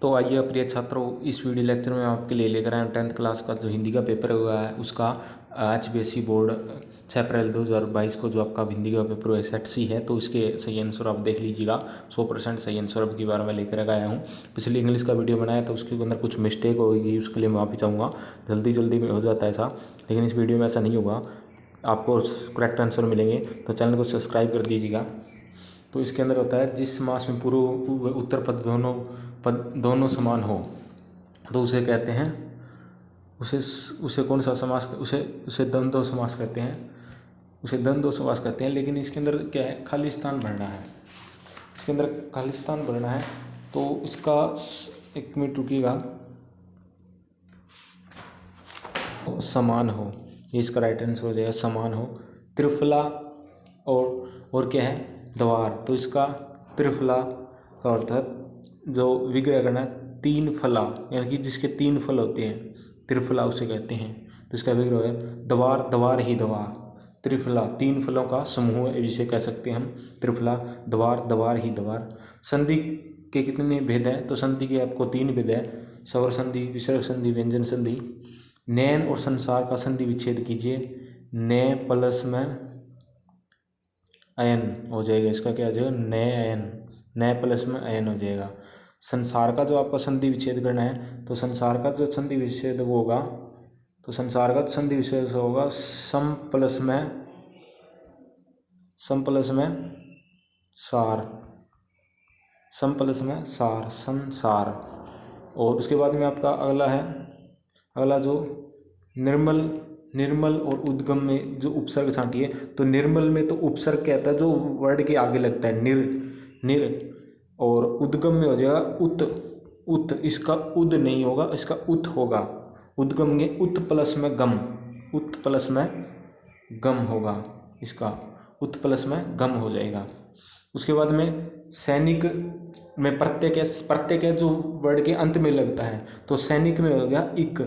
तो आइए प्रिय छात्रों, इस वीडियो लेक्चर में आपके लिए लेकर आए 10th क्लास का जो हिंदी का पेपर हुआ है उसका HBSC बोर्ड 6 अप्रैल 2022 को जो आपका हिंदी का पेपर हुआ सेट सी है, तो इसके सही आंसर आप देख लीजिएगा। 100% सही आंसर आपकी बार में लेकर आया हूँ। पिछले इंग्लिश का वीडियो बनाया तो उसके अंदर कुछ मिस्टेक होगी, उसके लिए माफ़ी चाहूँगा। जल्दी में हो जाता है ऐसा, लेकिन इस वीडियो में ऐसा नहीं होगा, आपको करेक्ट आंसर मिलेंगे। तो चैनल को सब्सक्राइब कर दीजिएगा। तो इसके अंदर होता है, जिस समास में पूर्व उत्तर पद दोनों समान हो तो उसे कहते हैं, उसे कौन सा समास, उसे द्वंद्व समास कहते हैं, उसे द्वंद्व समास कहते हैं। लेकिन इसके अंदर क्या है, खाली स्थान भरना है। इसके अंदर खाली स्थान भरना है, तो इसका 1 मिनट रुकिएगा। समान हो, ये इसका राइट आंसर हो जाएगा, समान हो। त्रिफला और क्या है, द्वार, तो इसका त्रिफला का अर्थ है जो विग्रह करना है, 3 फला, यानी कि जिसके 3 फल होते हैं, त्रिफला उसे कहते हैं। तो इसका विग्रह है द्वार, द्वार ही द्वार। त्रिफला 3 फलों का समूह है, जिसे कह सकते हैं हम त्रिफला, द्वार, द्वार ही द्वार। संधि के कितने भेद हैं, तो संधि के आपको 3 भेद है, स्वर संधि, विसर्ग संधि, व्यंजन संधि। नैन और संसार का संधि विच्छेद कीजिए, नए प्लस में अयन हो जाएगा, इसका क्या हो जाएगा, नए अयन, नए प्लस में अयन हो जाएगा। संसार का जो आपका संधि विच्छेद करना है, तो संसार का जो संधि विच्छेद वो होगा, तो संसार का संधि विच्छेद होगा सम प्लस में सार, सम प्लस में सार, संसार। और उसके बाद में आपका अगला जो निर्मल और उद्गम में जो उपसर्ग छांटिए, तो निर्मल में तो उपसर्ग कहता है जो वर्ड के आगे लगता है, निर, और उद्गम में हो जाएगा उत, इसका उद नहीं होगा, इसका उत होगा। उद्गम में उत प्लस में गम होगा, इसका उत प्लस में गम हो जाएगा। उसके बाद में सैनिक में प्रत्यय जो वर्ड के अंत में लगता है, तो सैनिक में हो गया इक,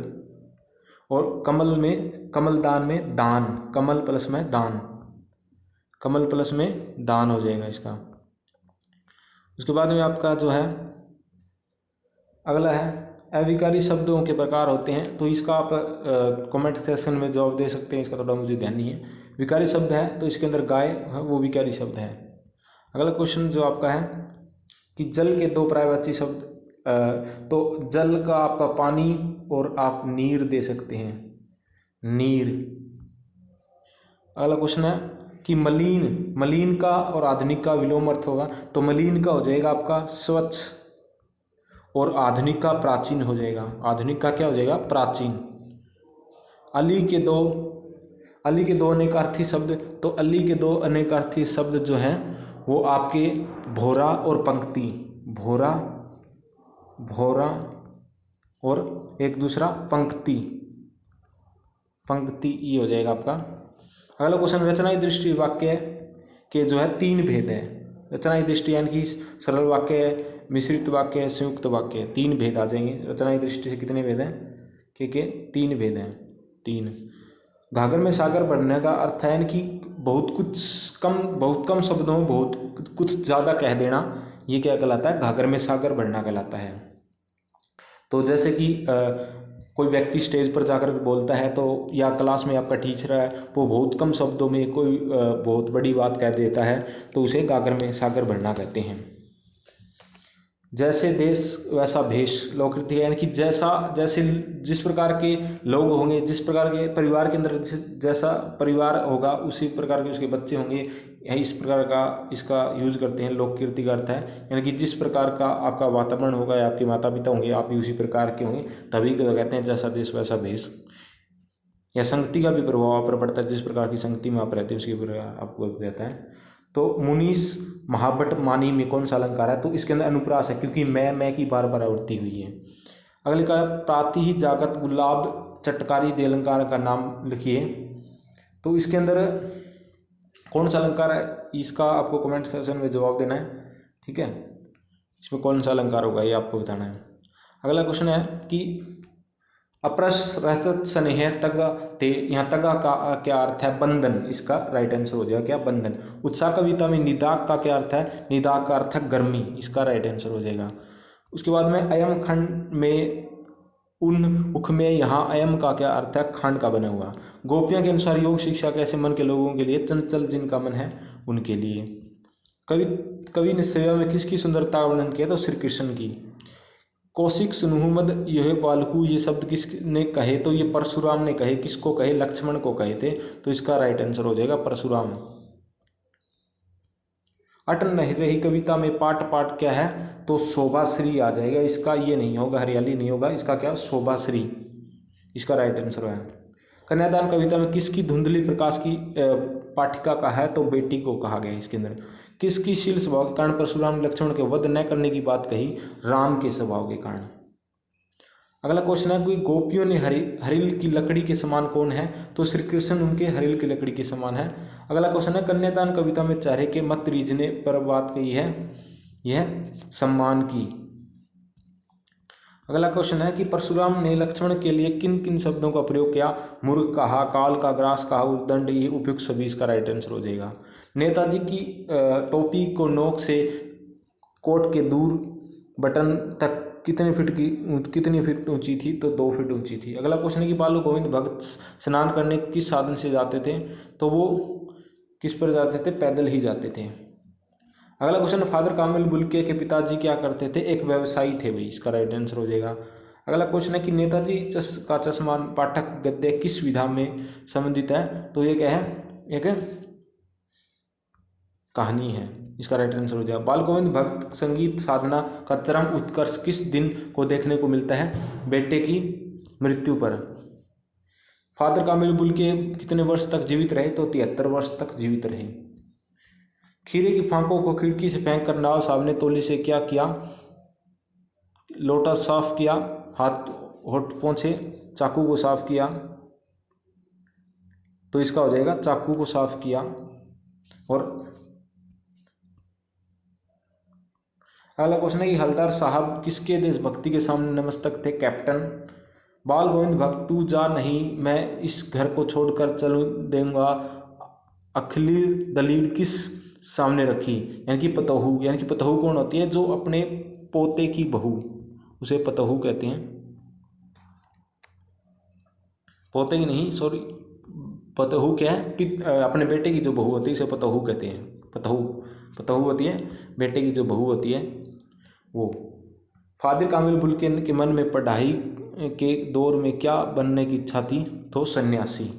और कमलदान में दान, कमल प्लस में दान हो जाएगा इसका। उसके बाद में आपका जो है अगला है अविकारी शब्दों के प्रकार होते हैं, तो इसका आप कमेंट सेक्शन में जवाब दे सकते हैं, इसका थोड़ा मुझे ध्यान नहीं है। विकारी शब्द है तो इसके अंदर गाय है, वो विकारी शब्द है। अगला क्वेश्चन जो आपका है कि जल के 2 पर्यायवाची शब्द, तो जल का आपका पानी और आप नीर दे सकते हैं, नीर। अगला क्वेश्चन है कि मलिन का और आधुनिक का विलोम अर्थ होगा, तो मलिन का हो जाएगा आपका स्वच्छ, और आधुनिक का प्राचीन हो जाएगा, आधुनिक का क्या हो जाएगा, प्राचीन। अली के दो अनेकार्थी शब्द, तो अली के 2 अनेकार्थी शब्द जो हैं वो आपके भोरा और पंक्ति, भोरा और एक दूसरा पंक्ति, ये हो जाएगा आपका। अगला क्वेश्चन, रचनाई दृष्टि वाक्य के जो है 3 भेद है। रचनाई दृष्टि यानी कि सरल वाक्य, मिश्रित वाक्य, संयुक्त वाक्य, 3 भेद आ जाएंगे। रचनाई दृष्टि से कितने भेद हैं, के 3 भेद हैं, 3। घाघर में सागर बढ़ने का अर्थ है कि बहुत कम शब्दों में बहुत कुछ ज़्यादा कह देना, ये क्या कहलाता है, घाघर में सागर बढ़ना कहलाता है। तो जैसे कि कोई व्यक्ति स्टेज पर जाकर बोलता है, तो या क्लास में आपका टीचर है, वो बहुत कम शब्दों में कोई बहुत बड़ी बात कह देता है, तो उसे घाघर में सागर बढ़ना कहते हैं। जैसे देश वैसा भेष, लोककृति, यानी कि जैसे जिस प्रकार के लोग होंगे, जिस प्रकार के परिवार के अंदर जैसा परिवार होगा, उसी प्रकार के उसके बच्चे होंगे, इस प्रकार का इसका यूज करते हैं। लोककीर्ति का अर्थ है यानी कि जिस प्रकार का आपका वातावरण होगा या आपके माता पिता होंगे, आप भी उसी प्रकार के होंगे, तभी कहते हैं जैसा देश वैसा भेष। या संगति का भी प्रभाव आप पर पड़ता है, जिस प्रकार की संगति में आप रहते हैं उसके प्रकार आपको कहता है। तो मुनीस, महाभट, मानी में कौन सा अलंकार है, तो इसके अंदर अनुप्रास है, क्योंकि मैं की बार आवृत्ति हुई है। अगले का प्राति ही जागत गुलाब चटकारी दे अलंकार का नाम लिखिए, तो इसके अंदर कौन सा अलंकार है, इसका आपको कमेंट सेक्शन में जवाब देना है, ठीक है। इसमें कौन सा अलंकार होगा ये आपको बताना है। अगला क्वेश्चन है कि अप्रसरसत स्नेह तग ते, यहाँ तगा का क्या अर्थ है, बंधन, इसका राइट आंसर हो जाएगा क्या, बंधन। उत्साह कविता में निदाक का क्या अर्थ है, निदाक का अर्थ है गर्मी, इसका राइट आंसर हो जाएगा। उसके बाद में अयम खंड में उन उख में, यहाँ अयम का क्या अर्थ है, खंड का बना हुआ। गोपियों के अनुसार योग शिक्षा कैसे मन के लोगों के लिए, चंचल जिनका मन है उनके लिए। कवि कवि ने सेवा में किसकी सुंदरता का वर्णन किया, तो श्री कृष्ण की। कौशिक सुनुमद यह बालकू, ये शब्द किसने कहे, तो ये परशुराम ने कहे। किसको कहे, लक्ष्मण को कहे थे। तो इसका राइट आंसर हो जाएगा परशुराम। अट नहीं रही कविता में पाठ पाठ क्या है, तो शोभाश्री आ जाएगा। इसका ये नहीं होगा, हरियाली नहीं होगा, इसका क्या, शोभाश्री, इसका राइट आंसर है। कन्यादान कविता में किसकी धुंधली प्रकाश की पाठिका का है, तो बेटी को कहा गया इसके अंदर। किसकी शील स्वभाव के कारण परशुराम ने लक्ष्मण के वध न करने की बात कही, राम के स्वभाव के कारण। अगला क्वेश्चन है, कोई गोपियों ने हरिल की लकड़ी के समान कौन है, तो श्री कृष्ण उनके हरिल की लकड़ी के समान है। अगला क्वेश्चन है, कन्यादान कविता में चेहरे के मत रीझने पर बात कही है, यह सम्मान की। अगला क्वेश्चन है कि परशुराम ने लक्ष्मण के लिए किन किन शब्दों का प्रयोग किया, मूर्ख कहा, काल का ग्रास कहा, उद्दंड, ये उपयुक्त सभी, इसका राइट आंसर हो जाएगा। नेताजी की टोपी को नोक से कोट के दूर बटन तक कितने फीट ऊंची थी, तो 2 फीट ऊंची थी। अगला क्वेश्चन है कि बालू गोविंद भक्त स्नान करने किस साधन से जाते थे, तो वो किस पर जाते थे, पैदल ही जाते थे। अगला क्वेश्चन, फादर कामिल बुल्के के पिताजी क्या करते थे, एक व्यवसायी थे भाई, इसका राइट आंसर हो जाएगा। अगला क्वेश्चन है कि नेताजी का चश्मा पाठक गद्य किस विधा में संबंधित है, तो ये क्या है, एक कहानी है, इसका राइट आंसर हो जाएगा। बाल गोविंद भक्त संगीत साधना का चरम उत्कर्ष किस दिन को देखने को मिलता है, बेटे की मृत्यु पर। फादर कामिल बुल्के कितने वर्ष तक जीवित रहे, तो 73 वर्ष तक जीवित रहे। खीरे की फांकों को खिड़की से फेंक कर नवाब साहब ने तौली से क्या किया, लोटा साफ किया, हाथ होठ पोंछे, चाकू को साफ किया, तो इसका हो जाएगा चाकू को साफ किया। और अगला क्वेश्चन है कि हलदार साहब किसके देशभक्ति के सामने नमस्तक थे, कैप्टन। बाल गोविंद भक्त तू जा नहीं, मैं इस घर को छोड़कर चल दूंगा, अखिली दलील किस सामने रखी, यानी कि पतोहू। यानी कि पतोहू कौन होती है, जो अपने पोते की बहू, उसे पतोहू कहते हैं। पोते की नहीं, सॉरी, पतोहू क्या है, अपने बेटे की जो बहू होती है उसे पतोहू कहते हैं। पतोहू होती है बेटे की जो बहू होती है वो। फादर कामिल बुल्के के मन में पढ़ाई के दौर में क्या बनने की इच्छा थी, तो सन्यासी।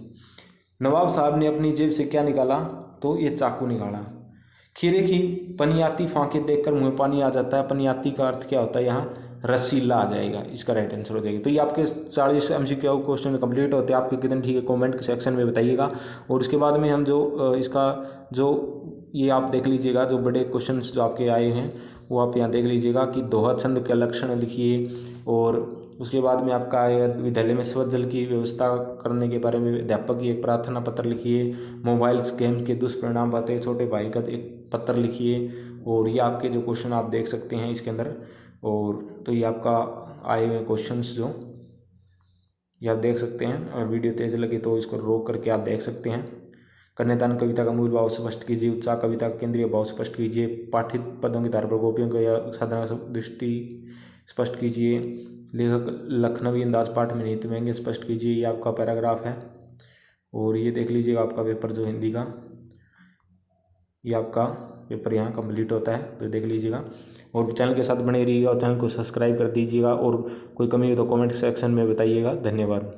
नवाब साहब ने अपनी जेब से क्या निकाला, तो ये चाकू निकाला। खीरे की पनियाती फांके देखकर मुँह में पानी आ जाता है, पनियाती का अर्थ क्या होता है, यहाँ रसीला आ जाएगा, इसका राइट आंसर हो जाएगा। तो ये आपके 40 MCQ क्वेश्चन कंप्लीट होते हैं। आपके कितने ठीक है कमेंट सेक्शन में बताइएगा। और उसके बाद में हम जो इसका जो ये आप देख लीजिएगा, जो बड़े क्वेश्चंस जो आपके आए हैं वो आप यहाँ देख लीजिएगा कि दोहा छंद के लक्षण लिखिए। और उसके बाद में आपका विद्यालय में स्वच्छ जल की व्यवस्था करने के बारे में अध्यापक की एक प्रार्थना पत्र लिखिए। मोबाइल गेम के दुष्परिणाम बताइए, छोटे भाई का एक पत्र लिखिए। और ये आपके जो क्वेश्चन आप देख सकते हैं इसके अंदर। और तो ये आपका आए हुए क्वेश्चंस जो ये आप देख सकते हैं। और वीडियो तेज लगे तो इसको रोक करके आप देख सकते हैं। कन्यादान कविता का मूल भाव स्पष्ट कीजिए, उत्साह कविता का केंद्रीय भाव स्पष्ट कीजिए, पाठित पदों के आधार पर गोपियों का या साधना दृष्टि स्पष्ट कीजिए, लेखक लखनवी अंदाज पाठ में निहित व्यंग्य स्पष्ट कीजिए, ये आपका पैराग्राफ है। और ये देख लीजिएगा आपका पेपर जो हिंदी का, ये आपका पेपर यहाँ कंप्लीट होता है, तो देख लीजिएगा। और चैनल के साथ बने रहिएगा और चैनल को सब्सक्राइब कर दीजिएगा। और कोई कमी हो तो कमेंट सेक्शन में बताइएगा। धन्यवाद।